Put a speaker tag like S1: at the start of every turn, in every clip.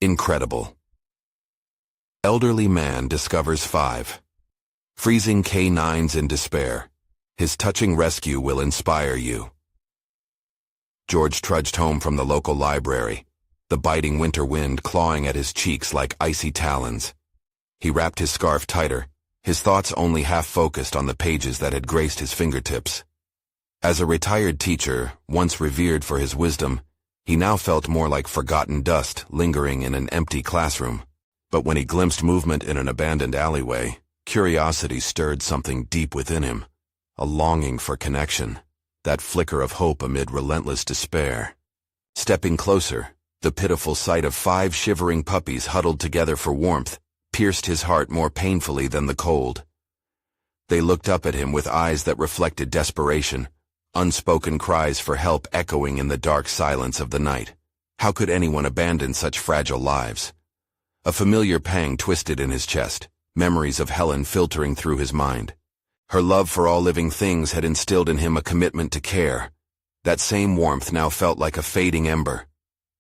S1: Incredible. Elderly man discovers 5 freezing K9s in despair. His touching rescue will inspire you. George trudged home from the local library, the biting winter wind clawing at his cheeks like icy talons. He wrapped his scarf tighter, his thoughts only half focused on the pages that had graced his fingertips. As a retired teacher, once revered for his wisdom, he now felt more like forgotten dust lingering in an empty classroom. But when he glimpsed movement in an abandoned alleyway, curiosity stirred something deep within him, a longing for connection, that flicker of hope amid relentless despair. Stepping closer, the pitiful sight of 5 shivering puppies huddled together for warmth pierced his heart more painfully than the cold. They looked up at him with eyes that reflected desperation, unspoken cries for help echoing in the dark silence of the night. How could anyone abandon such fragile lives? A familiar pang twisted in his chest, memories of Helen filtering through his mind. Her love for all living things had instilled in him a commitment to care. That same warmth now felt like a fading ember.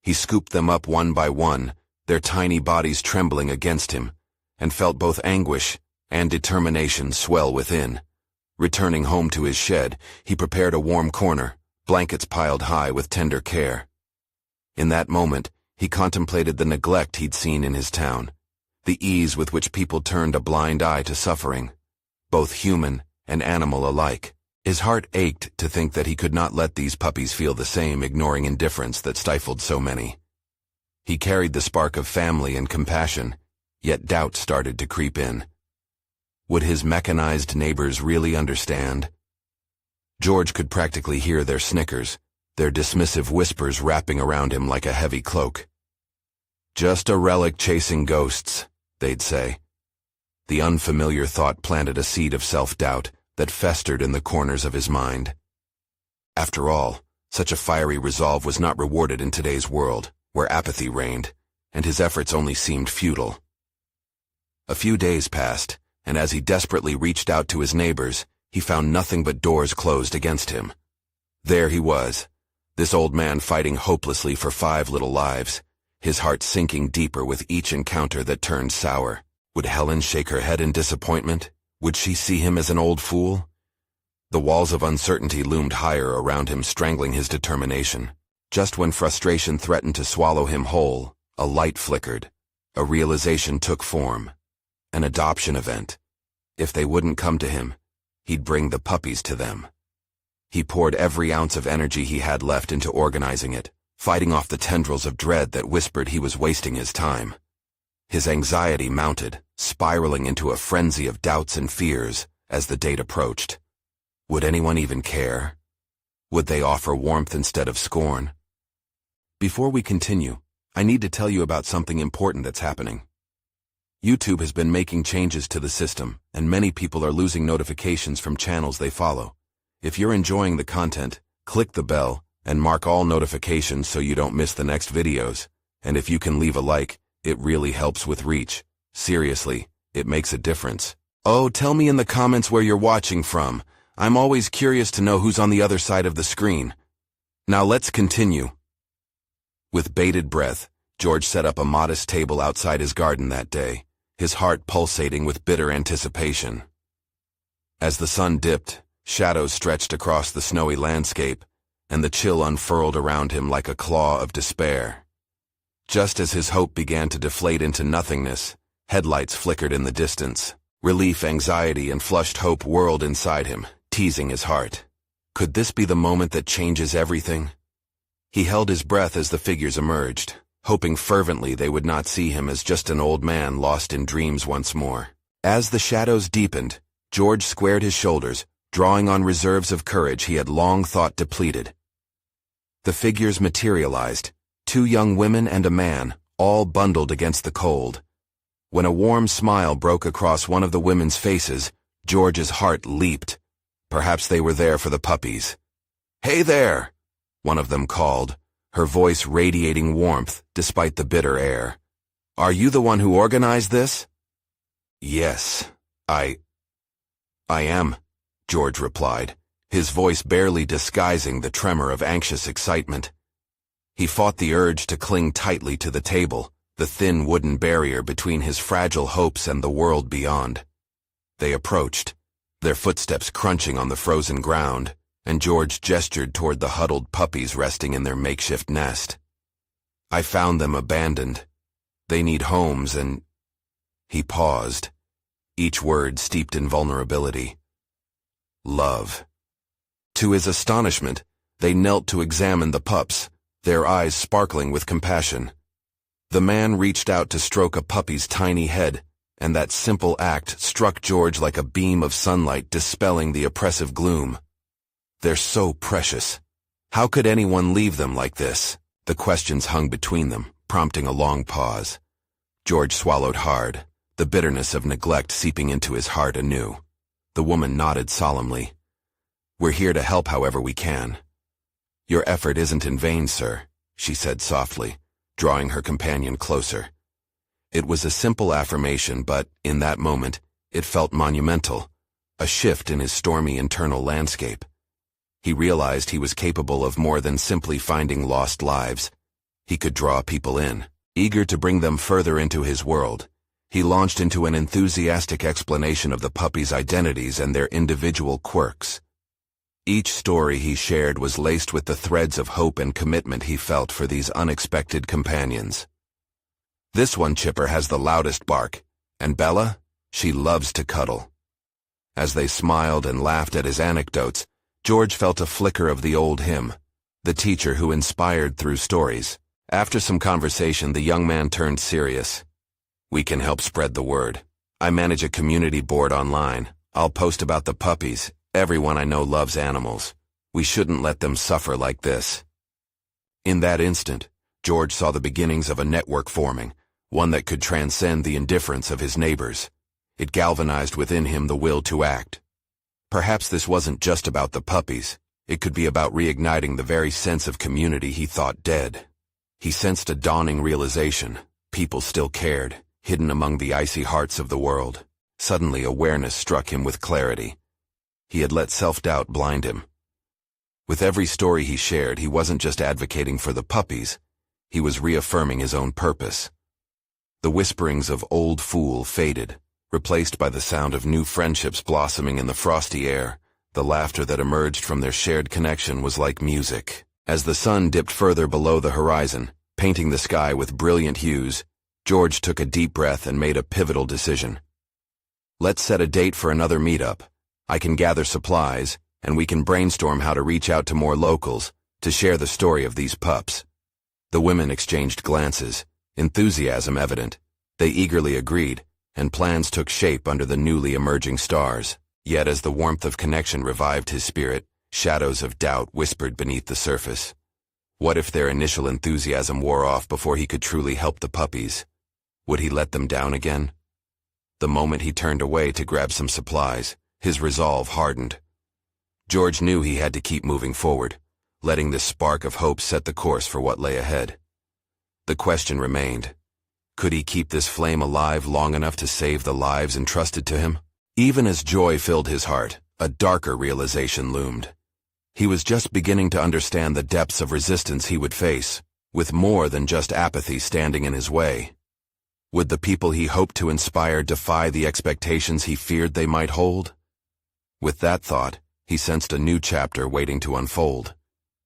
S1: He scooped them up one by one, their tiny bodies trembling against him, and felt both anguish and determination swell within. Returning home to his shed, he prepared a warm corner, blankets piled high with tender care. In that moment, he contemplated the neglect he'd seen in his town, the ease with which people turned a blind eye to suffering, both human and animal alike. His heart ached to think that he could not let these puppies feel the same ignoring indifference that stifled so many. He carried the spark of family and compassion, yet doubt started to creep in. Would his mechanized neighbors really understand? George could practically hear their snickers, their dismissive whispers wrapping around him like a heavy cloak. Just a relic chasing ghosts, they'd say. The unfamiliar thought planted a seed of self-doubt that festered in the corners of his mind. After all, such a fiery resolve was not rewarded in today's world, where apathy reigned, and his efforts only seemed futile. A few days passed, and as he desperately reached out to his neighbors, he found nothing but doors closed against him. There he was, this old man fighting hopelessly for 5 little lives, his heart sinking deeper with each encounter that turned sour. Would Helen shake her head in disappointment? Would she see him as an old fool? The walls of uncertainty loomed higher around him, strangling his determination. Just when frustration threatened to swallow him whole, a light flickered. A realization took form. An adoption event. If they wouldn't come to him, he'd bring the puppies to them. He poured every ounce of energy he had left into organizing it, fighting off the tendrils of dread that whispered he was wasting his time. His anxiety mounted, spiraling into a frenzy of doubts and fears as the date approached. Would anyone even care? Would they offer warmth instead of scorn? Before we continue, I need to tell you about something important that's happening. YouTube has been making changes to the system, and many people are losing notifications from channels they follow. If you're enjoying the content, click the bell and mark all notifications so you don't miss the next videos. And if you can leave a like, it really helps with reach. Seriously, it makes a difference. Oh, tell me in the comments where you're watching from. I'm always curious to know who's on the other side of the screen. Now let's continue. With bated breath, George set up a modest table outside his garden that day, his heart pulsating with bitter anticipation. As the sun dipped, shadows stretched across the snowy landscape, and the chill unfurled around him like a claw of despair. Just as his hope began to deflate into nothingness, headlights flickered in the distance. Relief, anxiety, and flushed hope whirled inside him, teasing his heart. Could this be the moment that changes everything? He held his breath as the figures emerged, hoping fervently they would not see him as just an old man lost in dreams once more. As the shadows deepened, George squared his shoulders, drawing on reserves of courage he had long thought depleted. The figures materialized, 2 young women and a man, all bundled against the cold. When a warm smile broke across one of the women's faces, George's heart leaped. Perhaps they were there for the puppies. "Hey there!" one of them called, her voice radiating warmth despite the bitter air. "Are you the one who organized this?" "Yes, I am," George replied, his voice barely disguising the tremor of anxious excitement. He fought the urge to cling tightly to the table, the thin wooden barrier between his fragile hopes and the world beyond. They approached, their footsteps crunching on the frozen ground, and George gestured toward the huddled puppies resting in their makeshift nest. "I found them abandoned. They need homes and—" He paused, each word steeped in vulnerability. "Love." To his astonishment, they knelt to examine the pups, their eyes sparkling with compassion. The man reached out to stroke a puppy's tiny head, and that simple act struck George like a beam of sunlight dispelling the oppressive gloom. "They're so precious. How could anyone leave them like this?" The questions hung between them, prompting a long pause. George swallowed hard, the bitterness of neglect seeping into his heart anew. The woman nodded solemnly. "We're here to help however we can." "Your effort isn't in vain, sir," she said softly, drawing her companion closer. It was a simple affirmation, but, in that moment, it felt monumental, a shift in his stormy internal landscape. He realized he was capable of more than simply finding lost lives. He could draw people in. Eager to bring them further into his world, he launched into an enthusiastic explanation of the puppies' identities and their individual quirks. Each story he shared was laced with the threads of hope and commitment he felt for these unexpected companions. "This one, Chipper, has the loudest bark, and Bella, she loves to cuddle." As they smiled and laughed at his anecdotes, George felt a flicker of the old hymn, the teacher who inspired through stories. After some conversation, the young man turned serious. "We can help spread the word. I manage a community board online. I'll post about the puppies. Everyone I know loves animals. We shouldn't let them suffer like this." In that instant, George saw the beginnings of a network forming, one that could transcend the indifference of his neighbors. It galvanized within him the will to act. Perhaps this wasn't just about the puppies. It could be about reigniting the very sense of community he thought dead. He sensed a dawning realization. People still cared, hidden among the icy hearts of the world. Suddenly, awareness struck him with clarity. He had let self-doubt blind him. With every story he shared, he wasn't just advocating for the puppies. He was reaffirming his own purpose. The whisperings of "old fool" faded, replaced by the sound of new friendships blossoming in the frosty air. The laughter that emerged from their shared connection was like music. As the sun dipped further below the horizon, painting the sky with brilliant hues, George took a deep breath and made a pivotal decision. "Let's set a date for another meetup. I can gather supplies, and we can brainstorm how to reach out to more locals to share the story of these pups." The women exchanged glances, enthusiasm evident. They eagerly agreed, and plans took shape under the newly emerging stars. Yet as the warmth of connection revived his spirit, shadows of doubt whispered beneath the surface. What if their initial enthusiasm wore off before he could truly help the puppies? Would he let them down again? The moment he turned away to grab some supplies, his resolve hardened. George knew he had to keep moving forward, letting this spark of hope set the course for what lay ahead. The question remained: could he keep this flame alive long enough to save the lives entrusted to him? Even as joy filled his heart, a darker realization loomed. He was just beginning to understand the depths of resistance he would face, with more than just apathy standing in his way. Would the people he hoped to inspire defy the expectations he feared they might hold? With that thought, he sensed a new chapter waiting to unfold,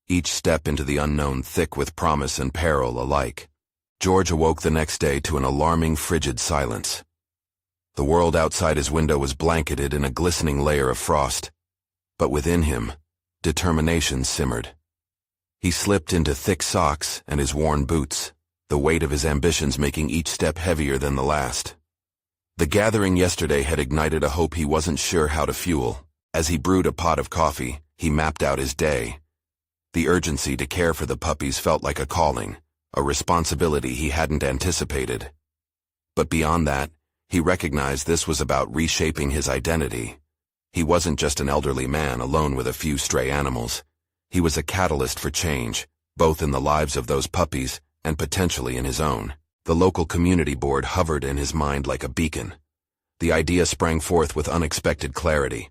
S1: each step into the unknown thick with promise and peril alike. George awoke the next day to an alarming frigid silence. The world outside his window was blanketed in a glistening layer of frost, but within him, determination simmered. He slipped into thick socks and his worn boots, the weight of his ambitions making each step heavier than the last. The gathering yesterday had ignited a hope he wasn't sure how to fuel. As he brewed a pot of coffee, he mapped out his day. The urgency to care for the puppies felt like a calling, a responsibility he hadn't anticipated. But beyond that, he recognized this was about reshaping his identity. He wasn't just an elderly man alone with a few stray animals. He was a catalyst for change, both in the lives of those puppies and potentially in his own. The local community board hovered in his mind like a beacon. The idea sprang forth with unexpected clarity.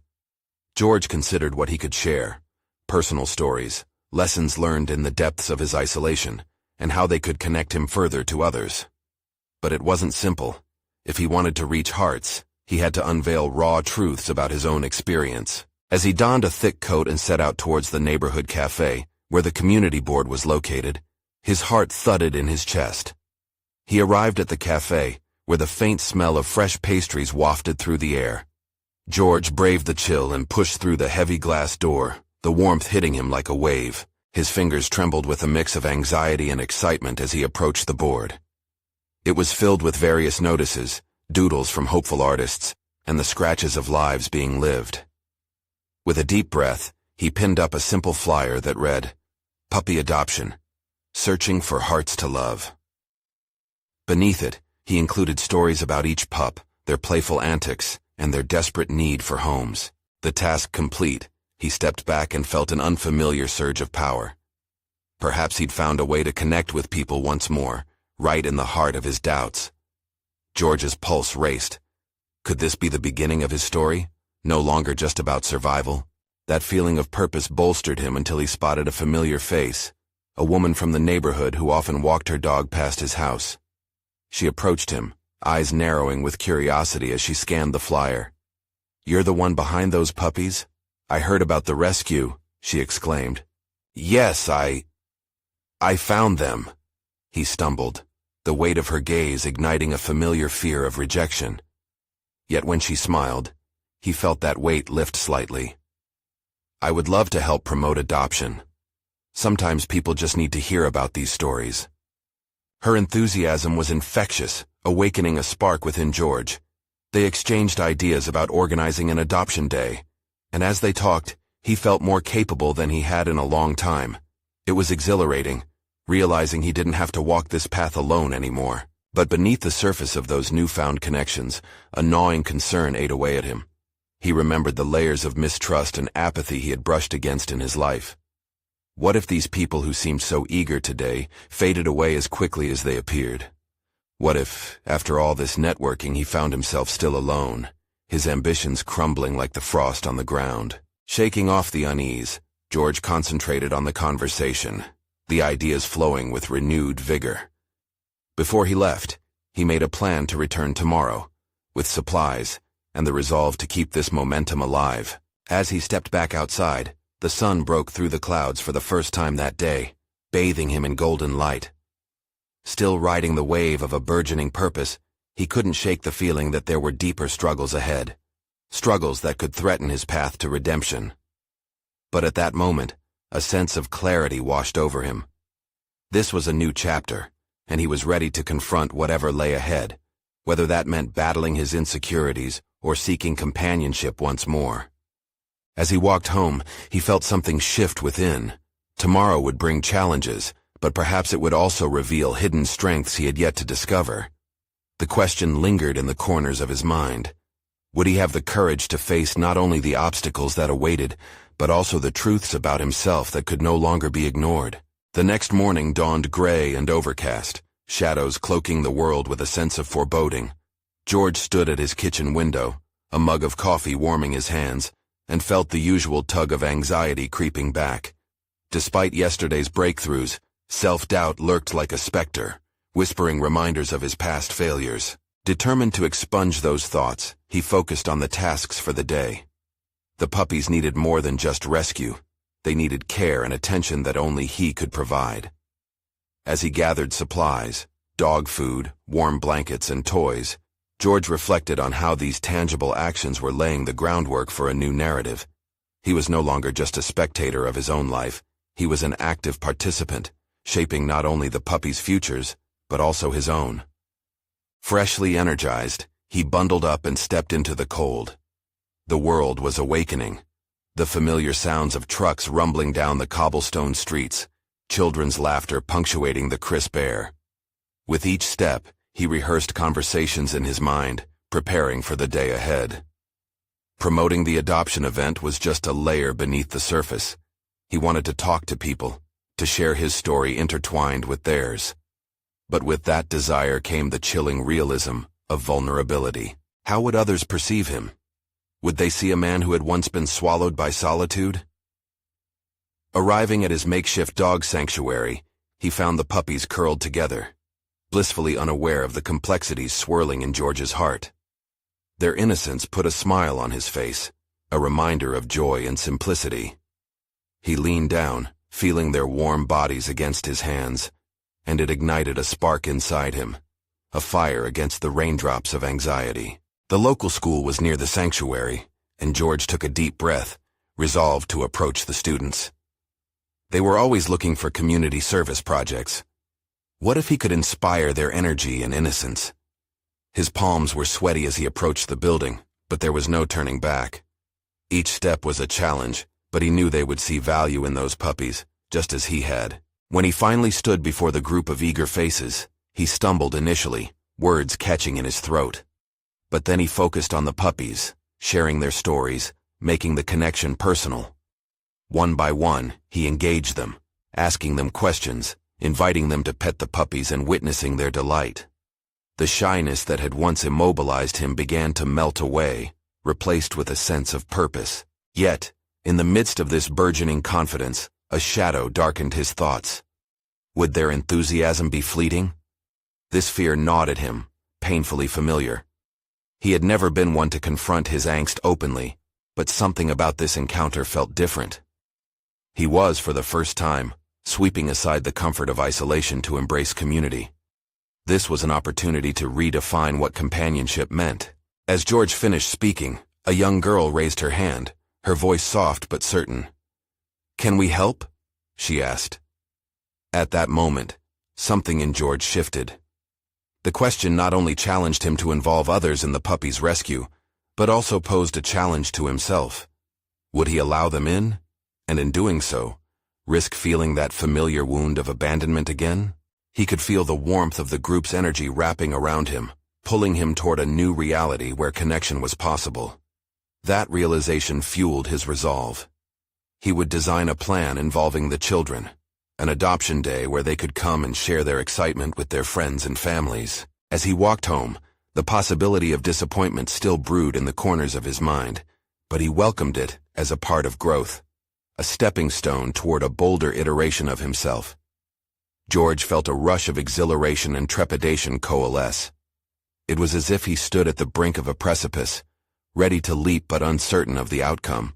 S1: George considered what he could share: personal stories, lessons learned in the depths of his isolation, and how they could connect him further to others. But it wasn't simple. If he wanted to reach hearts, he had to unveil raw truths about his own experience. As he donned a thick coat and set out towards the neighborhood cafe, where the community board was located, his heart thudded in his chest. He arrived at the cafe, where the faint smell of fresh pastries wafted through the air. George braved the chill and pushed through the heavy glass door, the warmth hitting him like a wave. His fingers trembled with a mix of anxiety and excitement as he approached the board. It was filled with various notices, doodles from hopeful artists, and the scratches of lives being lived. With a deep breath, he pinned up a simple flyer that read, "Puppy Adoption, Searching for Hearts to Love." Beneath it, he included stories about each pup, their playful antics, and their desperate need for homes. The task complete, he stepped back and felt an unfamiliar surge of power. Perhaps he'd found a way to connect with people once more, right in the heart of his doubts. George's pulse raced. Could this be the beginning of his story? No longer just about survival? That feeling of purpose bolstered him until he spotted a familiar face, a woman from the neighborhood who often walked her dog past his house. She approached him, eyes narrowing with curiosity as she scanned the flyer. "You're the one behind those puppies? I heard about the rescue," she exclaimed. "Yes, I found them," he stumbled, the weight of her gaze igniting a familiar fear of rejection. Yet when she smiled, he felt that weight lift slightly. "I would love to help promote adoption. Sometimes people just need to hear about these stories." Her enthusiasm was infectious, awakening a spark within George. They exchanged ideas about organizing an adoption day, and as they talked, he felt more capable than he had in a long time. It was exhilarating, realizing he didn't have to walk this path alone anymore. But beneath the surface of those newfound connections, a gnawing concern ate away at him. He remembered the layers of mistrust and apathy he had brushed against in his life. What if these people who seemed so eager today faded away as quickly as they appeared? What if, after all this networking, he found himself still alone, his ambitions crumbling like the frost on the ground? Shaking off the unease, George concentrated on the conversation, the ideas flowing with renewed vigor. Before he left, he made a plan to return tomorrow, with supplies, and the resolve to keep this momentum alive. As he stepped back outside, the sun broke through the clouds for the first time that day, bathing him in golden light. Still riding the wave of a burgeoning purpose, he couldn't shake the feeling that there were deeper struggles ahead, struggles that could threaten his path to redemption. But at that moment, a sense of clarity washed over him. This was a new chapter, and he was ready to confront whatever lay ahead, whether that meant battling his insecurities or seeking companionship once more. As he walked home, he felt something shift within. Tomorrow would bring challenges, but perhaps it would also reveal hidden strengths he had yet to discover. The question lingered in the corners of his mind. Would he have the courage to face not only the obstacles that awaited, but also the truths about himself that could no longer be ignored? The next morning dawned gray and overcast, shadows cloaking the world with a sense of foreboding. George stood at his kitchen window, a mug of coffee warming his hands, and felt the usual tug of anxiety creeping back. Despite yesterday's breakthroughs, self-doubt lurked like a specter, whispering reminders of his past failures. Determined to expunge those thoughts, he focused on the tasks for the day. The puppies needed more than just rescue. They needed care and attention that only he could provide. As he gathered supplies, dog food, warm blankets, and toys, George reflected on how these tangible actions were laying the groundwork for a new narrative. He was no longer just a spectator of his own life. He was an active participant, shaping not only the puppies' futures, but also his own. Freshly energized, he bundled up and stepped into the cold. The world was awakening. The familiar sounds of trucks rumbling down the cobblestone streets, children's laughter punctuating the crisp air. With each step, he rehearsed conversations in his mind, preparing for the day ahead. Promoting the adoption event was just a layer beneath the surface. He wanted to talk to people, to share his story intertwined with theirs. But with that desire came the chilling realism of vulnerability. How would others perceive him? Would they see a man who had once been swallowed by solitude? Arriving at his makeshift dog sanctuary, he found the puppies curled together. blissfully unaware of the complexities swirling in George's heart. Their innocence put a smile on his face, a reminder of joy and simplicity. He leaned down, feeling their warm bodies against his hands, and it ignited a spark inside him, a fire against the raindrops of anxiety. The local school was near the sanctuary, and George took a deep breath, resolved to approach the students. They were always looking for community service projects. What if he could inspire their energy and innocence? His palms were sweaty as he approached the building, but there was no turning back. Each step was a challenge, but he knew they would see value in those puppies, just as he had. When he finally stood before the group of eager faces, he stumbled initially, words catching in his throat. But then he focused on the puppies, sharing their stories, making the connection personal. One by one, he engaged them, asking them questions, inviting them to pet the puppies and witnessing their delight. The shyness that had once immobilized him began to melt away, replaced with a sense of purpose. Yet, in the midst of this burgeoning confidence, a shadow darkened his thoughts. Would their enthusiasm be fleeting? This fear gnawed at him, painfully familiar. He had never been one to confront his angst openly, but something about this encounter felt different. He was, for the first time, sweeping aside the comfort of isolation to embrace community. This was an opportunity to redefine what companionship meant. As George finished speaking, a young girl raised her hand, her voice soft but certain. "Can we help?" she asked. At that moment, something in George shifted. The question not only challenged him to involve others in the puppy's rescue, but also posed a challenge to himself. Would he allow them in, and in doing so, risk feeling that familiar wound of abandonment again? He could feel the warmth of the group's energy wrapping around him, pulling him toward a new reality where connection was possible. That realization fueled his resolve. He would design a plan involving the children, an adoption day where they could come and share their excitement with their friends and families. As he walked home, the possibility of disappointment still brewed in the corners of his mind, but he welcomed it as a part of growth, a stepping stone toward a bolder iteration of himself. George felt a rush of exhilaration and trepidation coalesce. It was as if he stood at the brink of a precipice, ready to leap but uncertain of the outcome.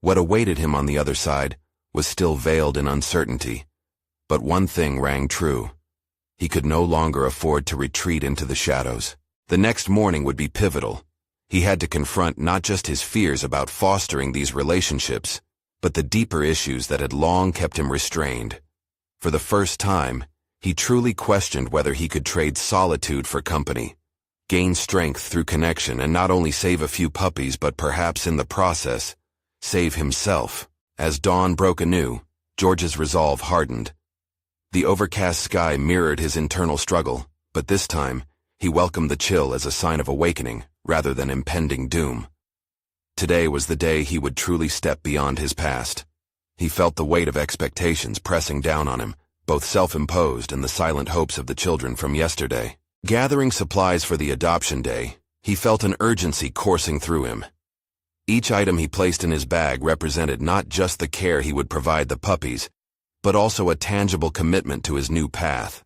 S1: What awaited him on the other side was still veiled in uncertainty, but one thing rang true. He could no longer afford to retreat into the shadows. The next morning would be pivotal. He had to confront not just his fears about fostering these relationships, but the deeper issues that had long kept him restrained. For the first time, he truly questioned whether he could trade solitude for company, gain strength through connection, and not only save a few puppies but perhaps in the process, save himself. As dawn broke anew, George's resolve hardened. The overcast sky mirrored his internal struggle, but this time, he welcomed the chill as a sign of awakening rather than impending doom. Today was the day he would truly step beyond his past. He felt the weight of expectations pressing down on him, both self-imposed and the silent hopes of the children from yesterday. Gathering supplies for the adoption day, he felt an urgency coursing through him. Each item he placed in his bag represented not just the care he would provide the puppies, but also a tangible commitment to his new path.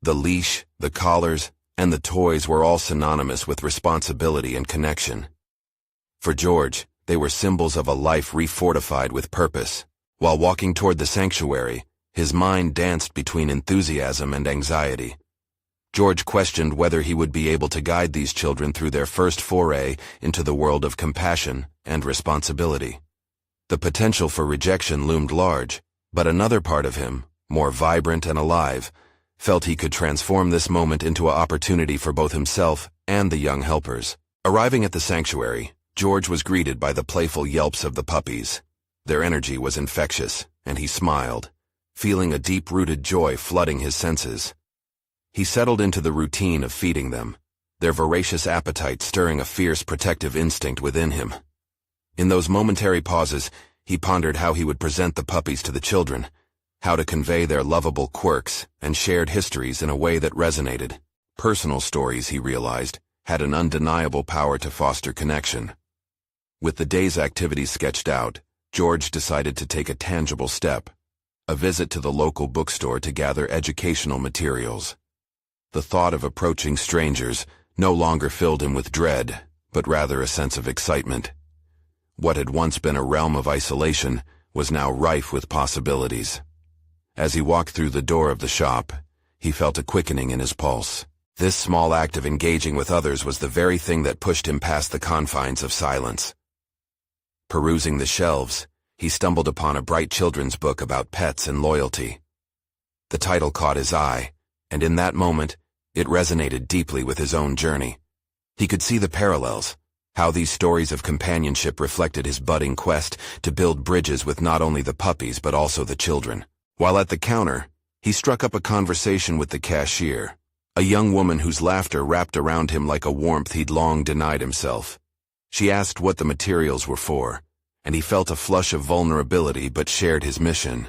S1: The leash, the collars, and the toys were all synonymous with responsibility and connection. For George, they were symbols of a life refortified with purpose. While walking toward the sanctuary, his mind danced between enthusiasm and anxiety. George questioned whether he would be able to guide these children through their first foray into the world of compassion and responsibility. The potential for rejection loomed large, but another part of him, more vibrant and alive, felt he could transform this moment into an opportunity for both himself and the young helpers. Arriving at the sanctuary, George was greeted by the playful yelps of the puppies. Their energy was infectious, and he smiled, feeling a deep-rooted joy flooding his senses. He settled into the routine of feeding them, their voracious appetite stirring a fierce protective instinct within him. In those momentary pauses, he pondered how he would present the puppies to the children, how to convey their lovable quirks and shared histories in a way that resonated. Personal stories, he realized, had an undeniable power to foster connection. With the day's activities sketched out, George decided to take a tangible step, a visit to the local bookstore to gather educational materials. The thought of approaching strangers no longer filled him with dread, but rather a sense of excitement. What had once been a realm of isolation was now rife with possibilities. As he walked through the door of the shop, he felt a quickening in his pulse. This small act of engaging with others was the very thing that pushed him past the confines of silence. Perusing the shelves, he stumbled upon a bright children's book about pets and loyalty. The title caught his eye, and in that moment, it resonated deeply with his own journey. He could see the parallels, how these stories of companionship reflected his budding quest to build bridges with not only the puppies but also the children. While at the counter, he struck up a conversation with the cashier, a young woman whose laughter wrapped around him like a warmth he'd long denied himself. She asked what the materials were for, and he felt a flush of vulnerability but shared his mission.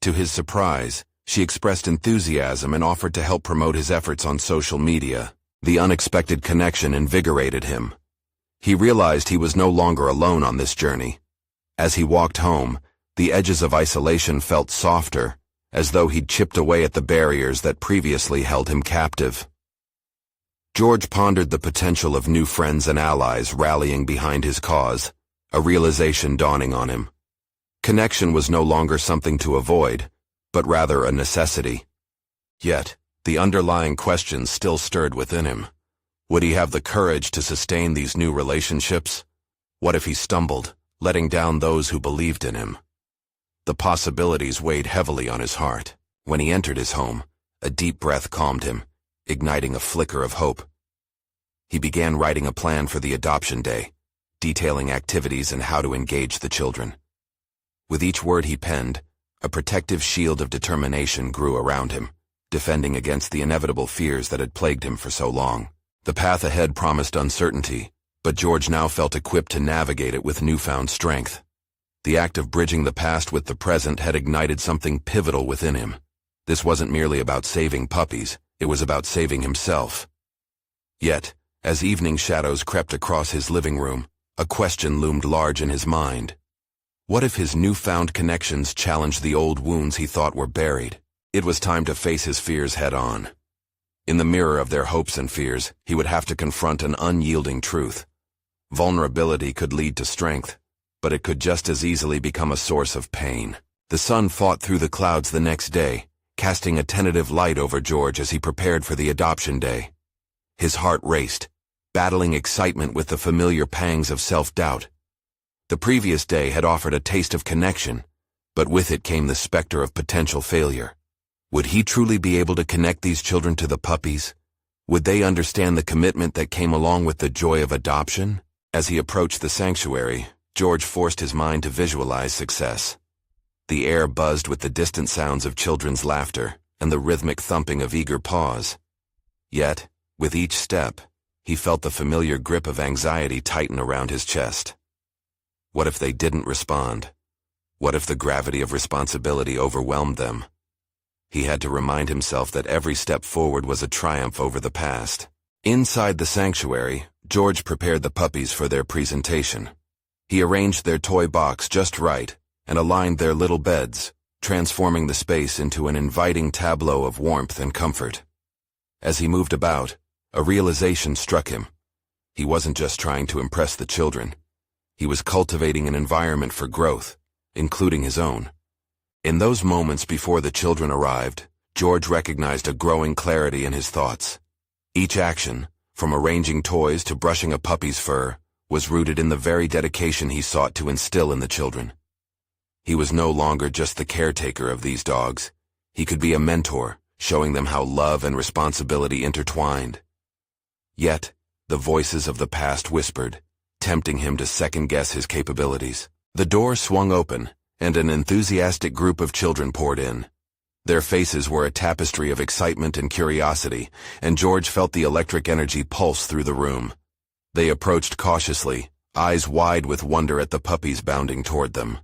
S1: To his surprise, she expressed enthusiasm and offered to help promote his efforts on social media. The unexpected connection invigorated him. He realized he was no longer alone on this journey. As he walked home, the edges of isolation felt softer, as though he'd chipped away at the barriers that previously held him captive. George pondered the potential of new friends and allies rallying behind his cause, a realization dawning on him. Connection was no longer something to avoid, but rather a necessity. Yet, the underlying questions still stirred within him. Would he have the courage to sustain these new relationships? What if he stumbled, letting down those who believed in him? The possibilities weighed heavily on his heart. When he entered his home, a deep breath calmed him, igniting a flicker of hope. He began writing a plan for the adoption day, detailing activities and how to engage the children. With each word he penned, a protective shield of determination grew around him, defending against the inevitable fears that had plagued him for so long. The path ahead promised uncertainty, but George now felt equipped to navigate it with newfound strength. The act of bridging the past with the present had ignited something pivotal within him. This wasn't merely about saving puppies, it was about saving himself. Yet, as evening shadows crept across his living room, a question loomed large in his mind. What if his newfound connections challenged the old wounds he thought were buried? It was time to face his fears head-on. In the mirror of their hopes and fears, he would have to confront an unyielding truth. Vulnerability could lead to strength, but it could just as easily become a source of pain. The sun fought through the clouds the next day, casting a tentative light over George as he prepared for the adoption day. His heart raced, battling excitement with the familiar pangs of self-doubt. The previous day had offered a taste of connection, but with it came the specter of potential failure. Would he truly be able to connect these children to the puppies? Would they understand the commitment that came along with the joy of adoption? As he approached the sanctuary, George forced his mind to visualize success. The air buzzed with the distant sounds of children's laughter and the rhythmic thumping of eager paws. Yet, with each step, he felt the familiar grip of anxiety tighten around his chest. What if they didn't respond? What if the gravity of responsibility overwhelmed them? He had to remind himself that every step forward was a triumph over the past. Inside the sanctuary, George prepared the puppies for their presentation. He arranged their toy box just right and aligned their little beds, transforming the space into an inviting tableau of warmth and comfort. As he moved about, a realization struck him. He wasn't just trying to impress the children. He was cultivating an environment for growth, including his own. In those moments before the children arrived, George recognized a growing clarity in his thoughts. Each action, from arranging toys to brushing a puppy's fur, was rooted in the very dedication he sought to instill in the children. He was no longer just the caretaker of these dogs. He could be a mentor, showing them how love and responsibility intertwined. Yet, the voices of the past whispered, tempting him to second-guess his capabilities. The door swung open, and an enthusiastic group of children poured in. Their faces were a tapestry of excitement and curiosity, and George felt the electric energy pulse through the room. They approached cautiously, eyes wide with wonder at the puppies bounding toward them.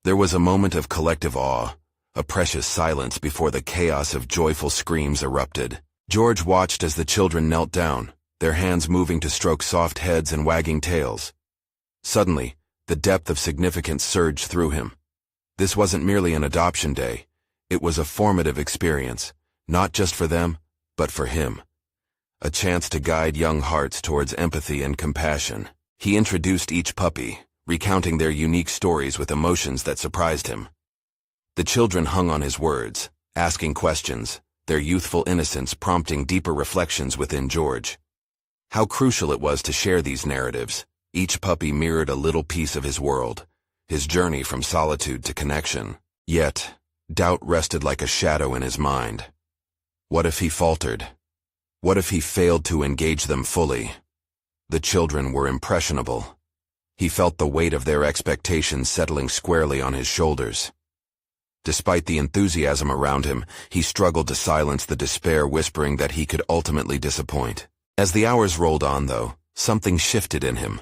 S1: There was a moment of collective awe, a precious silence before the chaos of joyful screams erupted. George watched as the children knelt down, their hands moving to stroke soft heads and wagging tails. Suddenly, the depth of significance surged through him. This wasn't merely an adoption day. It was a formative experience, Not just for them, but for him. A chance to guide young hearts towards empathy and compassion. He introduced each puppy, recounting their unique stories with emotions that surprised him. The children hung on his words, asking questions, their youthful innocence prompting deeper reflections within George. How crucial it was to share these narratives. Each puppy mirrored a little piece of his world, his journey from solitude to connection. Yet, doubt rested like a shadow in his mind. What if he faltered? What if he failed to engage them fully? The children were impressionable. He felt the weight of their expectations settling squarely on his shoulders. Despite the enthusiasm around him, he struggled to silence the despair whispering that he could ultimately disappoint. As the hours rolled on, though, something shifted in him.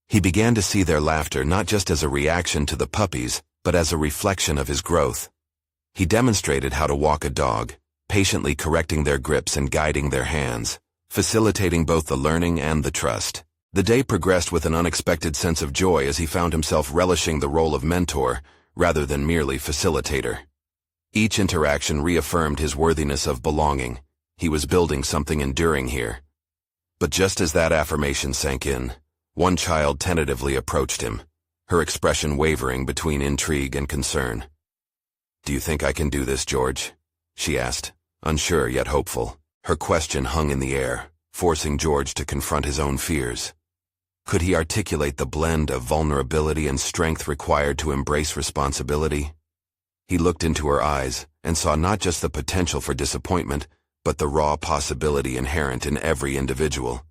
S1: He began to see their laughter not just as a reaction to the puppies, but as a reflection of his growth. He demonstrated how to walk a dog, patiently correcting their grips and guiding their hands, facilitating both the learning and the trust. The day progressed with an unexpected sense of joy as he found himself relishing the role of mentor rather than merely facilitator. Each interaction reaffirmed his worthiness of belonging. He was building something enduring here. But just as that affirmation sank in, one child tentatively approached him, her expression wavering between intrigue and concern. "Do you think I can do this, George?" she asked, unsure yet hopeful. Her question hung in the air, forcing George to confront his own fears. Could he articulate the blend of vulnerability and strength required to embrace responsibility? He looked into her eyes and saw not just the potential for disappointment, but the raw possibility inherent in every individual.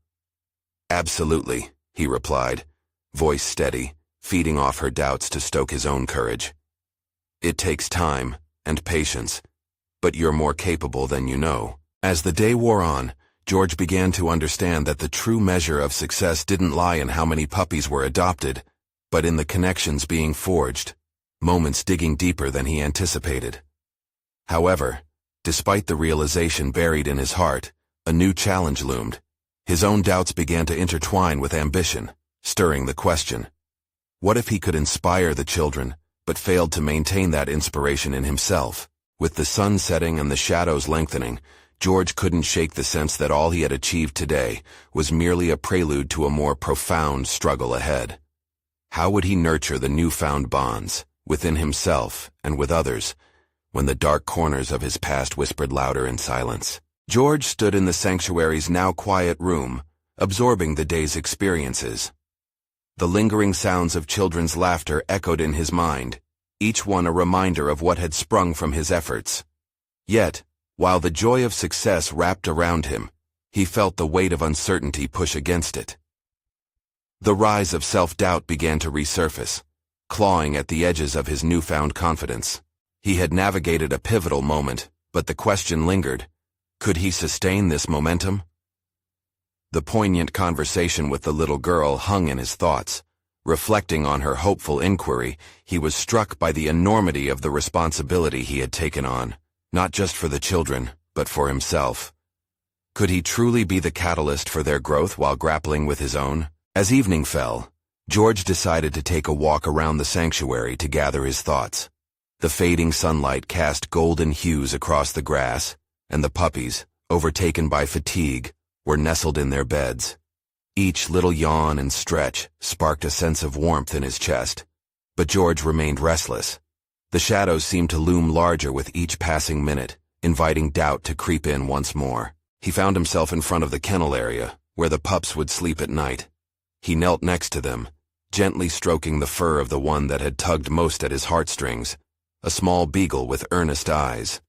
S1: "Absolutely," he replied, voice steady, feeding off her doubts to stoke his own courage. "It takes time and patience, but you're more capable than you know." As the day wore on, George began to understand that the true measure of success didn't lie in how many puppies were adopted, but in the connections being forged, moments digging deeper than he anticipated. However, despite the realization buried in his heart, a new challenge loomed. His own doubts began to intertwine with ambition, stirring the question. What if he could inspire the children, but failed to maintain that inspiration in himself? With the sun setting and the shadows lengthening, George couldn't shake the sense that all he had achieved today was merely a prelude to a more profound struggle ahead. How would he nurture the newfound bonds, within himself and with others, when the dark corners of his past whispered louder in silence? George stood in the sanctuary's now quiet room, absorbing the day's experiences. The lingering sounds of children's laughter echoed in his mind, each one a reminder of what had sprung from his efforts. Yet, while the joy of success wrapped around him, he felt the weight of uncertainty push against it. The rise of self-doubt began to resurface, clawing at the edges of his newfound confidence. He had navigated a pivotal moment, but the question lingered. Could he sustain this momentum? The poignant conversation with the little girl hung in his thoughts. Reflecting on her hopeful inquiry, he was struck by the enormity of the responsibility he had taken on, not just for the children, but for himself. Could he truly be the catalyst for their growth while grappling with his own? As evening fell, George decided to take a walk around the sanctuary to gather his thoughts. The fading sunlight cast golden hues across the grass, and the puppies, overtaken by fatigue, were nestled in their beds. Each little yawn and stretch sparked a sense of warmth in his chest, but George remained restless. The shadows seemed to loom larger with each passing minute, inviting doubt to creep in once more. He found himself in front of the kennel area, where the pups would sleep at night. He knelt next to them, gently stroking the fur of the one that had tugged most at his heartstrings, a small beagle with earnest eyes.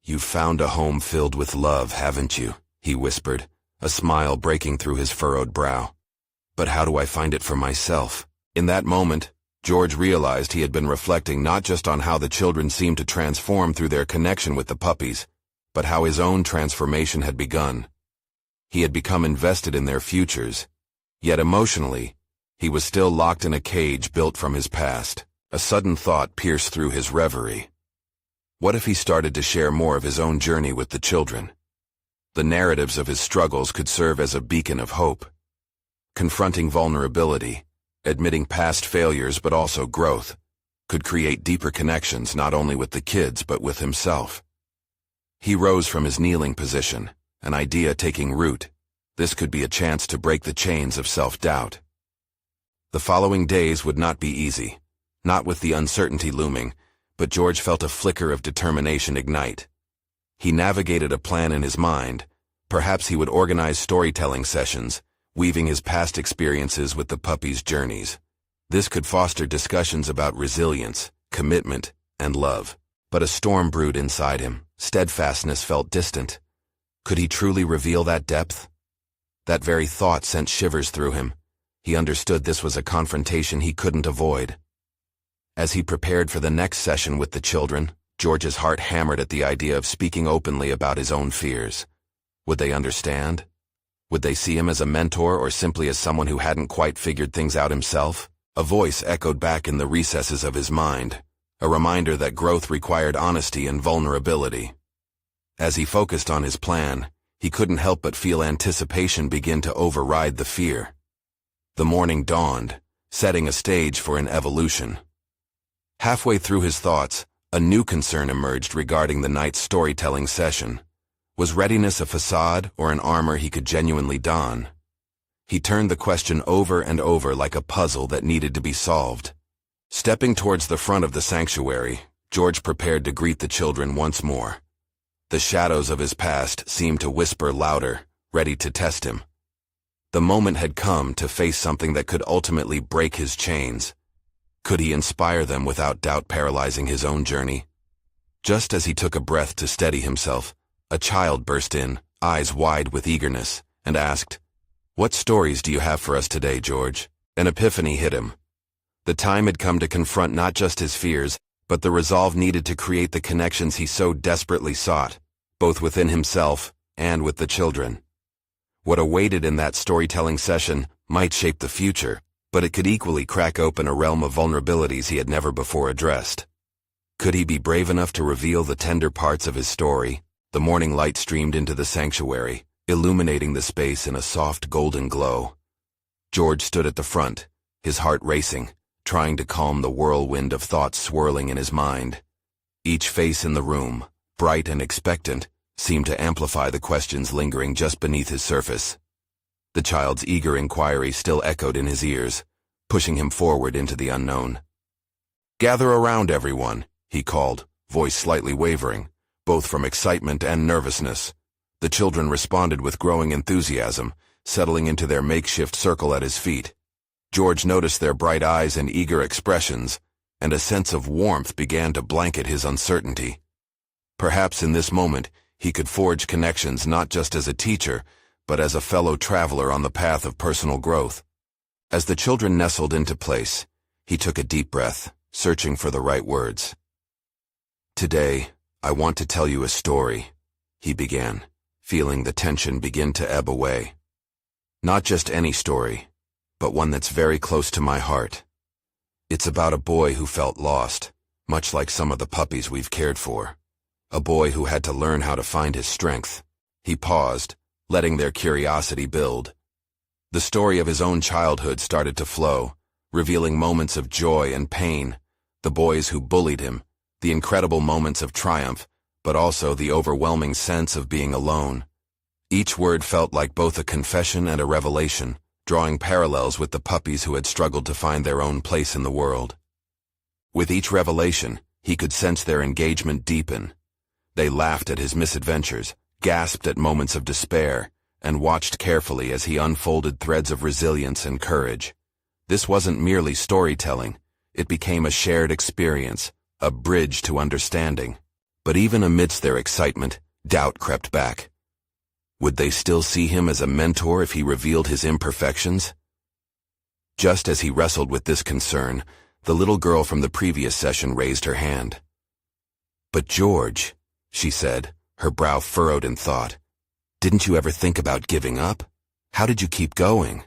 S1: "You've found a home filled with love, haven't you?" he whispered, a smile breaking through his furrowed brow. "But how do I find it for myself?" In that moment, George realized he had been reflecting not just on how the children seemed to transform through their connection with the puppies, but how his own transformation had begun. He had become invested in their futures, yet emotionally, he was still locked in a cage built from his past. A sudden thought pierced through his reverie. What if he started to share more of his own journey with the children? The narratives of his struggles could serve as a beacon of hope. Confronting vulnerability, admitting past failures but also growth, could create deeper connections not only with the kids but with himself. He rose from his kneeling position, an idea taking root. This could be a chance to break the chains of self-doubt. The following days would not be easy, not with the uncertainty looming, but George felt a flicker of determination ignite. He navigated a plan in his mind. Perhaps he would organize storytelling sessions, weaving his past experiences with the puppy's journeys. This could foster discussions about resilience, commitment, and love. But a storm brewed inside him. Steadfastness felt distant. Could he truly reveal that depth? That very thought sent shivers through him. He understood this was a confrontation he couldn't avoid. As he prepared for the next session with the children, George's heart hammered at the idea of speaking openly about his own fears. Would they understand? Would they see him as a mentor or simply as someone who hadn't quite figured things out himself? A voice echoed back in the recesses of his mind, a reminder that growth required honesty and vulnerability. As he focused on his plan, he couldn't help but feel anticipation begin to override the fear. The morning dawned, setting a stage for an evolution. Halfway through his thoughts, a new concern emerged regarding the night's storytelling session. Was readiness a facade or an armor he could genuinely don? He turned the question over and over like a puzzle that needed to be solved. Stepping towards the front of the sanctuary, George prepared to greet the children once more. The shadows of his past seemed to whisper louder, ready to test him. The moment had come to face something that could ultimately break his chains. Could he inspire them without doubt paralyzing his own journey? Just as he took a breath to steady himself, a child burst in, eyes wide with eagerness, and asked, "What stories do you have for us today, George?" An epiphany hit him. The time had come to confront not just his fears, but the resolve needed to create the connections he so desperately sought, both within himself and with the children. What awaited in that storytelling session might shape the future, but it could equally crack open a realm of vulnerabilities he had never before addressed. Could he be brave enough to reveal the tender parts of his story? The morning light streamed into the sanctuary, illuminating the space in a soft golden glow. George stood at the front, his heart racing, trying to calm the whirlwind of thoughts swirling in his mind. Each face in the room, bright and expectant, seemed to amplify the questions lingering just beneath his surface. The child's eager inquiry still echoed in his ears, pushing him forward into the unknown. "Gather around, everyone," he called, voice slightly wavering, both from excitement and nervousness. The children responded with growing enthusiasm, settling into their makeshift circle at his feet. George noticed their bright eyes and eager expressions, and a sense of warmth began to blanket his uncertainty. Perhaps in this moment, he could forge connections not just as a teacher, but as a fellow traveler on the path of personal growth. As the children nestled into place, he took a deep breath, searching for the right words. "Today, I want to tell you a story," he began, feeling the tension begin to ebb away. "Not just any story, but one that's very close to my heart. It's about a boy who felt lost, much like some of the puppies we've cared for. A boy who had to learn how to find his strength." He paused, letting their curiosity build. The story of his own childhood started to flow, revealing moments of joy and pain, the boys who bullied him, the incredible moments of triumph, but also the overwhelming sense of being alone. Each word felt like both a confession and a revelation, drawing parallels with the puppies who had struggled to find their own place in the world. With each revelation, he could sense their engagement deepen. They laughed at his misadventures, gasped at moments of despair, and watched carefully as he unfolded threads of resilience and courage. This wasn't merely storytelling, it became a shared experience, a bridge to understanding. But even amidst their excitement, doubt crept back. Would they still see him as a mentor if he revealed his imperfections? Just as he wrestled with this concern, the little girl from the previous session raised her hand. "But George," she said, her brow furrowed in thought, "didn't you ever think about giving up? How did you keep going?"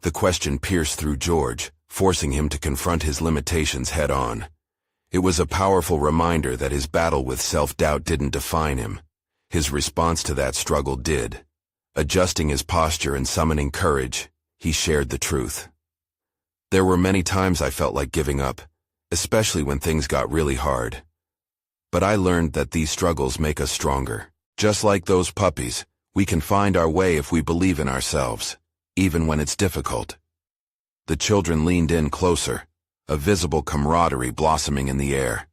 S1: The question pierced through George, forcing him to confront his limitations head-on. It was a powerful reminder that his battle with self-doubt didn't define him. His response to that struggle did. Adjusting his posture and summoning courage, he shared the truth. "There were many times I felt like giving up, especially when things got really hard. But I learned that these struggles make us stronger. Just like those puppies, we can find our way if we believe in ourselves, even when it's difficult. The children leaned in closer, a visible camaraderie blossoming in the air.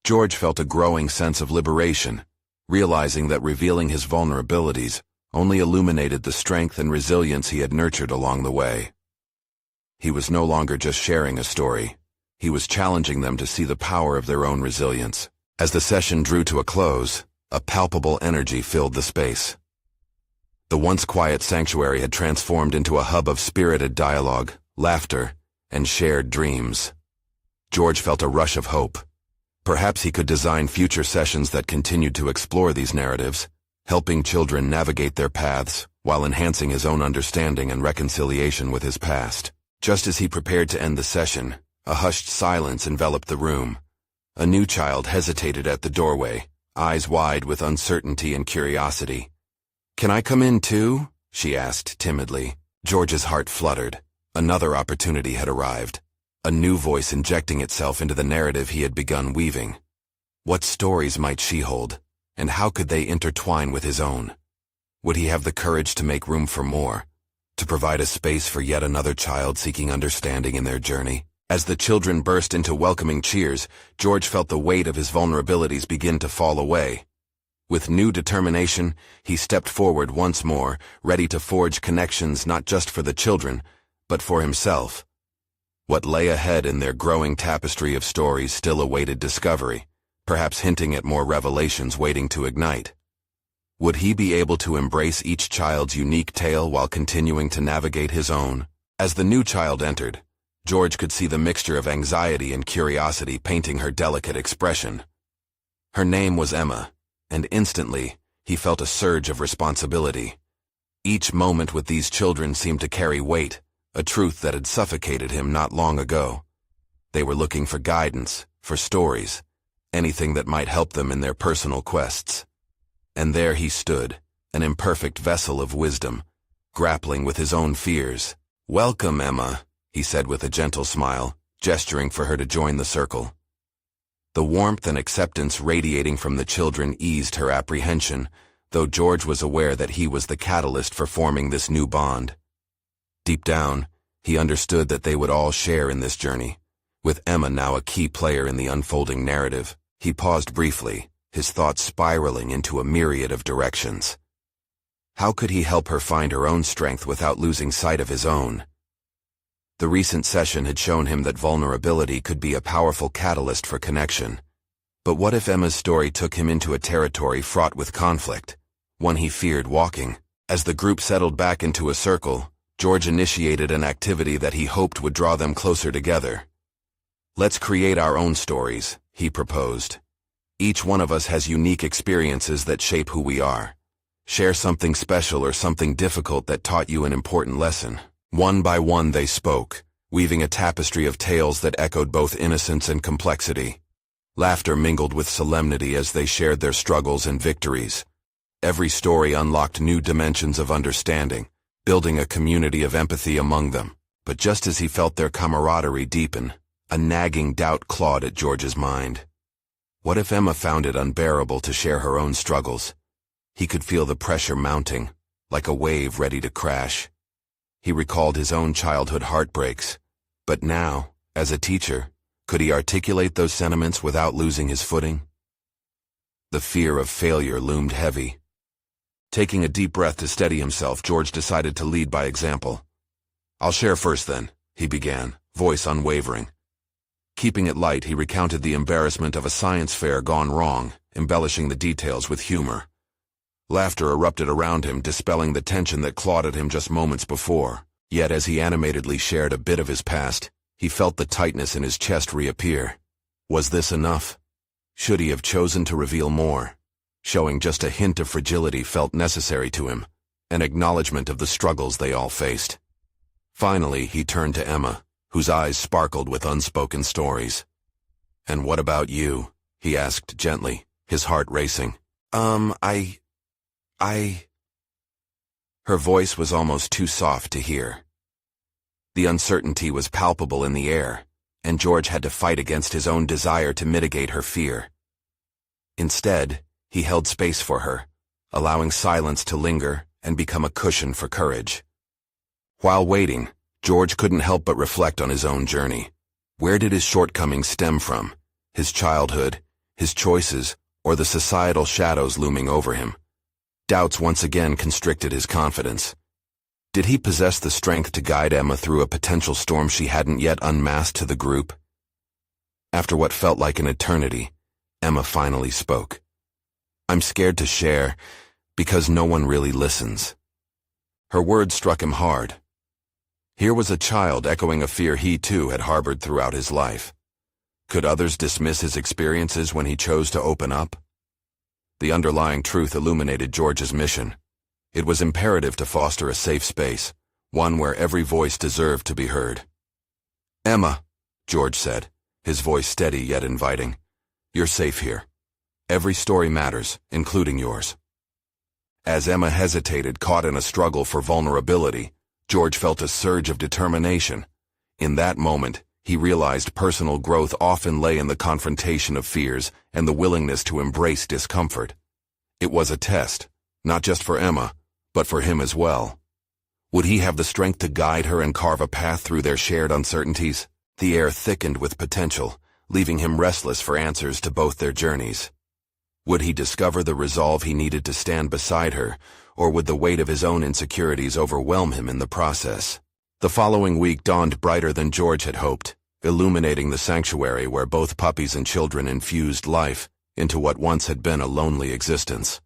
S1: George felt a growing sense of liberation, realizing that revealing his vulnerabilities only illuminated the strength and resilience he had nurtured along the way. He was no longer just sharing a story. He was challenging them to see the power of their own resilience. As the session drew to a close, a palpable energy filled the space. The once quiet sanctuary had transformed into a hub of spirited dialogue, laughter, and shared dreams. George felt a rush of hope. Perhaps he could design future sessions that continued to explore these narratives, helping children navigate their paths while enhancing his own understanding and reconciliation with his past. Just as he prepared to end the session, a hushed silence enveloped the room. A new child hesitated at the doorway, eyes wide with uncertainty and curiosity. "Can I come in too?" she asked timidly. George's heart fluttered. Another opportunity had arrived, a new voice injecting itself into the narrative he had begun weaving. What stories might she hold, and how could they intertwine with his own? Would he have the courage to make room for more, to provide a space for yet another child seeking understanding in their journey? As the children burst into welcoming cheers, George felt the weight of his vulnerabilities begin to fall away. With new determination, he stepped forward once more, ready to forge connections not just for the children, but for himself. What lay ahead in their growing tapestry of stories still awaited discovery, perhaps hinting at more revelations waiting to ignite. Would he be able to embrace each child's unique tale while continuing to navigate his own? As the new child entered, George could see the mixture of anxiety and curiosity painting her delicate expression. Her name was Emma, and instantly, he felt a surge of responsibility. Each moment with these children seemed to carry weight, a truth that had suffocated him not long ago. They were looking for guidance, for stories, anything that might help them in their personal quests. And there he stood, an imperfect vessel of wisdom, grappling with his own fears. "Welcome, Emma," he said with a gentle smile, gesturing for her to join the circle. The warmth and acceptance radiating from the children eased her apprehension, though George was aware that he was the catalyst for forming this new bond. Deep down, he understood that they would all share in this journey. With Emma now a key player in the unfolding narrative, he paused briefly, his thoughts spiraling into a myriad of directions. How could he help her find her own strength without losing sight of his own? The recent session had shown him that vulnerability could be a powerful catalyst for connection. But what if Emma's story took him into a territory fraught with conflict, one he feared walking? As the group settled back into a circle, George initiated an activity that he hoped would draw them closer together. "Let's create our own stories," he proposed. "Each one of us has unique experiences that shape who we are. Share something special or something difficult that taught you an important lesson." One by one they spoke, weaving a tapestry of tales that echoed both innocence and complexity. Laughter mingled with solemnity as they shared their struggles and victories. Every story unlocked new dimensions of understanding, building a community of empathy among them. But just as he felt their camaraderie deepen, a nagging doubt clawed at George's mind. What if Emma found it unbearable to share her own struggles? He could feel the pressure mounting, like a wave ready to crash. He recalled his own childhood heartbreaks, but now, as a teacher, could he articulate those sentiments without losing his footing? The fear of failure loomed heavy. Taking a deep breath to steady himself, George decided to lead by example. "I'll share first then," he began, voice unwavering. Keeping it light, he recounted the embarrassment of a science fair gone wrong, embellishing the details with humor. Laughter erupted around him, dispelling the tension that clawed at him just moments before. Yet as he animatedly shared a bit of his past, he felt the tightness in his chest reappear. Was this enough? Should he have chosen to reveal more? Showing just a hint of fragility felt necessary to him, an acknowledgement of the struggles they all faced. Finally, he turned to Emma, whose eyes sparkled with unspoken stories. "And what about you?" he asked gently, his heart racing. I... Her voice was almost too soft to hear. The uncertainty was palpable in the air, and George had to fight against his own desire to mitigate her fear. Instead, he held space for her, allowing silence to linger and become a cushion for courage. While waiting, George couldn't help but reflect on his own journey. Where did his shortcomings stem from? His childhood, his choices, or the societal shadows looming over him? Doubts once again constricted his confidence. Did he possess the strength to guide Emma through a potential storm she hadn't yet unmasked to the group? After what felt like an eternity, Emma finally spoke. "I'm scared to share, because no one really listens." Her words struck him hard. Here was a child echoing a fear he too had harbored throughout his life. Could others dismiss his experiences when he chose to open up? The underlying truth illuminated George's mission. It was imperative to foster a safe space, one where every voice deserved to be heard. "Emma," George said, his voice steady yet inviting, "you're safe here. Every story matters, including yours." As Emma hesitated, caught in a struggle for vulnerability, George felt a surge of determination. In that moment, he realized personal growth often lay in the confrontation of fears and the willingness to embrace discomfort. It was a test, not just for Emma, but for him as well. Would he have the strength to guide her and carve a path through their shared uncertainties? The air thickened with potential, leaving him restless for answers to both their journeys. Would he discover the resolve he needed to stand beside her, or would the weight of his own insecurities overwhelm him in the process? The following week dawned brighter than George had hoped, illuminating the sanctuary where both puppies and children infused life into what once had been a lonely existence.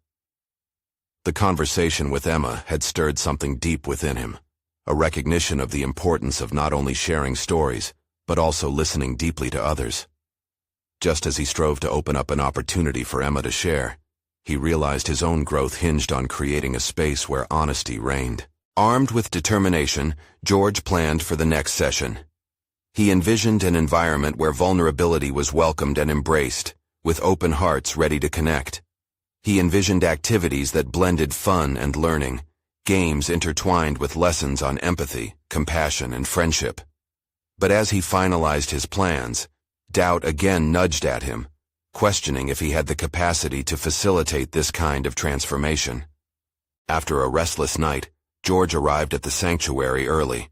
S1: The conversation with Emma had stirred something deep within him, a recognition of the importance of not only sharing stories, but also listening deeply to others. Just as he strove to open up an opportunity for Emma to share, he realized his own growth hinged on creating a space where honesty reigned. Armed with determination, George planned for the next session. He envisioned an environment where vulnerability was welcomed and embraced, with open hearts ready to connect. He envisioned activities that blended fun and learning, games intertwined with lessons on empathy, compassion, and friendship. But as he finalized his plans, doubt again nudged at him, questioning if he had the capacity to facilitate this kind of transformation. After a restless night, George arrived at the sanctuary early.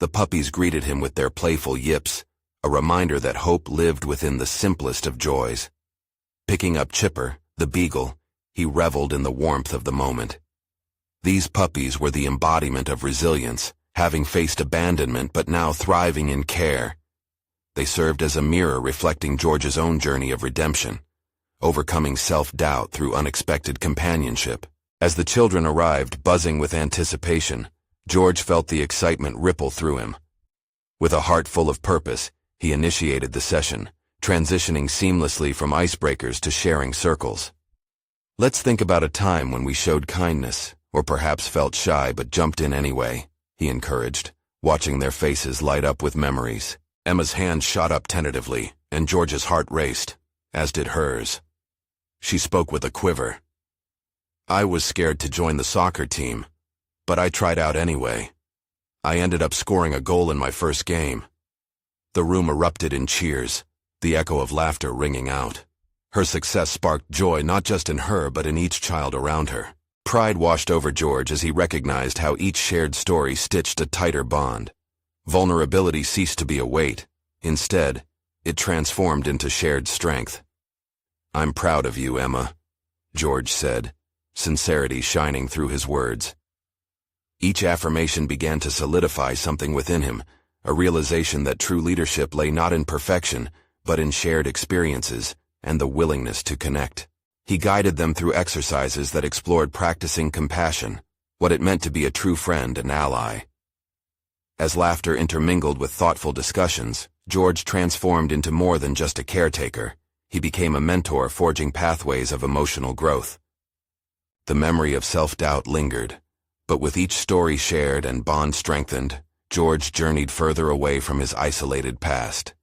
S1: The puppies greeted him with their playful yips, a reminder that hope lived within the simplest of joys. Picking up Chipper, the beagle, he reveled in the warmth of the moment. These puppies were the embodiment of resilience, having faced abandonment but now thriving in care. They served as a mirror reflecting George's own journey of redemption, overcoming self-doubt through unexpected companionship. As the children arrived, buzzing with anticipation, George felt the excitement ripple through him. With a heart full of purpose, he initiated the session, transitioning seamlessly from icebreakers to sharing circles. "Let's think about a time when we showed kindness, or perhaps felt shy but jumped in anyway," he encouraged, watching their faces light up with memories. Emma's hand shot up tentatively, and George's heart raced, as did hers. She spoke with a quiver. "I was scared to join the soccer team, but I tried out anyway. I ended up scoring a goal in my first game." The room erupted in cheers, the echo of laughter ringing out. Her success sparked joy not just in her but in each child around her. Pride washed over George as he recognized how each shared story stitched a tighter bond. Vulnerability ceased to be a weight. Instead, it transformed into shared strength. "I'm proud of you, Emma," George said, sincerity shining through his words. Each affirmation began to solidify something within him, a realization that true leadership lay not in perfection, but in shared experiences and the willingness to connect. He guided them through exercises that explored practicing compassion, what it meant to be a true friend and ally. As laughter intermingled with thoughtful discussions, George transformed into more than just a caretaker. He became a mentor forging pathways of emotional growth. The memory of self-doubt lingered, but with each story shared and bond strengthened, George journeyed further away from his isolated past.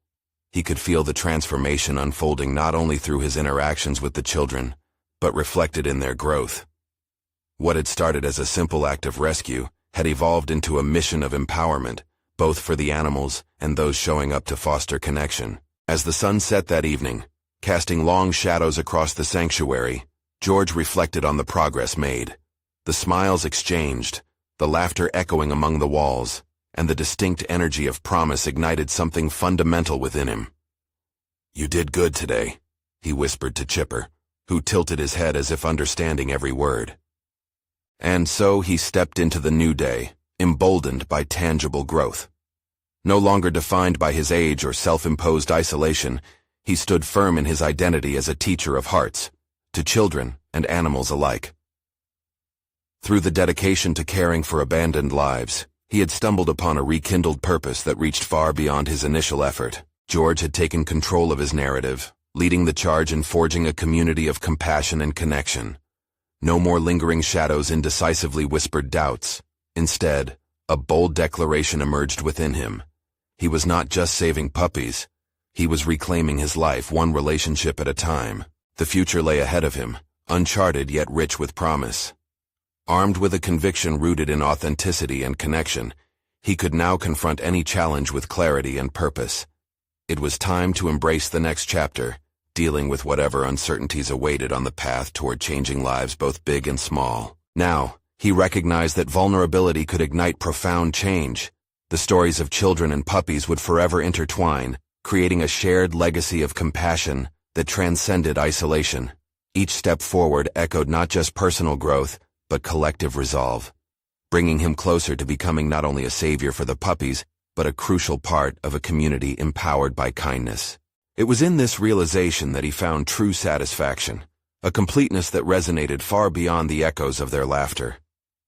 S1: He could feel the transformation unfolding not only through his interactions with the children, but reflected in their growth. What had started as a simple act of rescue had evolved into a mission of empowerment, both for the animals and those showing up to foster connection. As the sun set that evening, Casting long shadows across the sanctuary, George reflected on the progress made. The smiles exchanged, the laughter echoing among the walls, and the distinct energy of promise ignited something fundamental within him. "You did good today," he whispered to Chipper, who tilted his head as if understanding every word. And so he stepped into the new day, emboldened by tangible growth. No longer defined by his age or self-imposed isolation, he stood firm in his identity as a teacher of hearts, to children and animals alike. Through the dedication to caring for abandoned lives, he had stumbled upon a rekindled purpose that reached far beyond his initial effort. George had taken control of his narrative, leading the charge in forging a community of compassion and connection. No more lingering shadows, indecisively whispered doubts. Instead, a bold declaration emerged within him. He was not just saving puppies. He was reclaiming his life, one relationship at a time. The future lay ahead of him, uncharted yet rich with promise. Armed with a conviction rooted in authenticity and connection, he could now confront any challenge with clarity and purpose. It was time to embrace the next chapter, dealing with whatever uncertainties awaited on the path toward changing lives both big and small. Now, he recognized that vulnerability could ignite profound change. The stories of children and puppies would forever intertwine, creating a shared legacy of compassion that transcended isolation. Each step forward echoed not just personal growth, but collective resolve, bringing him closer to becoming not only a savior for the puppies, but a crucial part of a community empowered by kindness. It was in this realization that he found true satisfaction, a completeness that resonated far beyond the echoes of their laughter,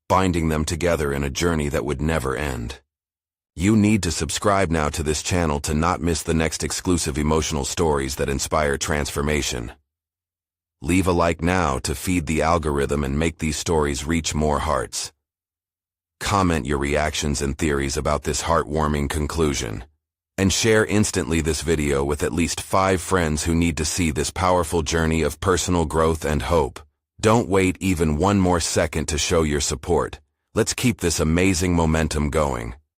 S1: binding them together in a journey that would never end. You need to subscribe now to this channel to not miss the next exclusive emotional stories that inspire transformation. Leave a like now to feed the algorithm and make these stories reach more hearts. Comment your reactions and theories about this heartwarming conclusion. And share instantly this video with at least 5 friends who need to see this powerful journey of personal growth and hope. Don't wait even one more second to show your support. Let's keep this amazing momentum going.